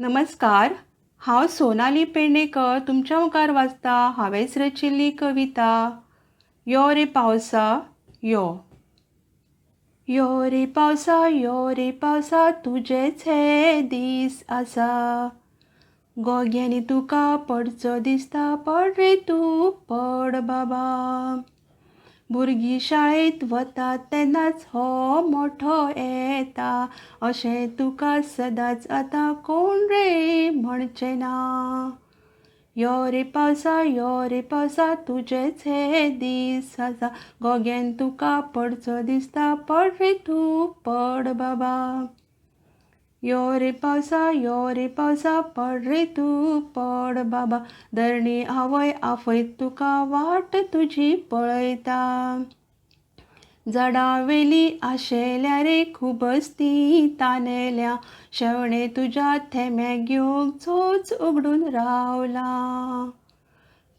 नमस्कार. हांव सोनाली पेडणेकर तुमच्या मुखार वाचता हांवेंच रचिल्ली कविता यो रे पावसा यो. यो रे पावसा तुजेच हे दीस आसा. गोग्यांनी तुका पडचो दिसता, पड रे तूं पड बाबा. भुरगीं शाळेंत वतात तेन्नाच हो मोठो येता, अशें तुका सदांच आतां कोण रे म्हणचें ना. यो रे पावसा तुजेच हे दीस आसा. गोग्यान तुका पडचो दिसता, पड रे तूं पड बाबा. यो रे पावसा पड रे तूं पड बाबा. धरणी आवय आफयत तुका वाट तुजी पळयता. झाडां वेली आशेल्या रे खूबच ती तानेल्या. शेवणें तुज्या थेंब्याक घेवंक चोच उगडून रावला.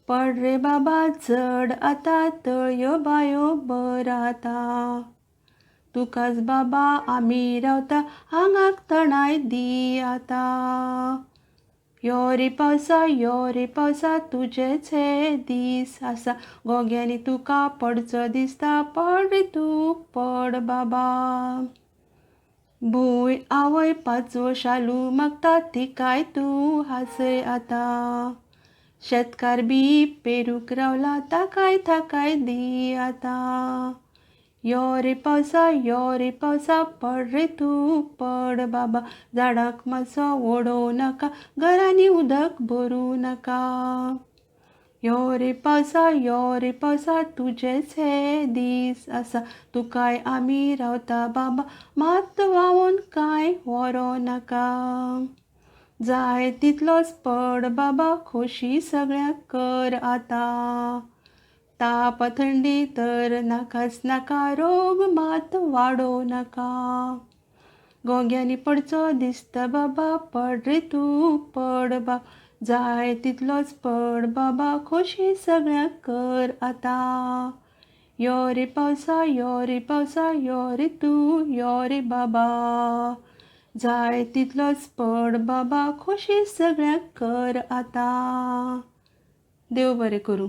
पड रे बाबा चड आतां तळयो बायो बराता. तुकाच बाबा आमी रावता, आंगाक तणाय दी आतां. यो रे पावसा तुजेच हे दीस आसा. गोग्यांनी तुका पडचो दिसता, पड रे तूं पड बाबा. भूंय आवय पांचवो शालू मागता, तिकाय तूं हांसय आतां. शेतकार बी पेरूंक रावला, ताकाय थाकाय दी आतां. यो रे पावसा पड रे तूं पड बाबा. झाडाक मातसो ओडोव नाका, घरांनी उदक भरूं नाका. यो रे पावसा तुजेच हे दीस आसा. तुकाय आमी रावता बाबा, मात व्हांवून कांय व्हरो नाका. जाय तितलोच पड बाबा, खोशी सगळ्यांक कर आतां. ताप थंडी तर नाकाच नाका, रोग मात वाडोव नाका. गोग्यांनी पडचो दिसता बाबा, पड रे तूं पड बाबा. जाय तितलोच पड बाबा, खोशी सगळ्यांक कर आतां. यो रे पावसा यो रे तूं यो रे बाबा. जाय तितलोच पड बाबा, खोशी सगळ्यांक कर आतां. देव बरें करूं.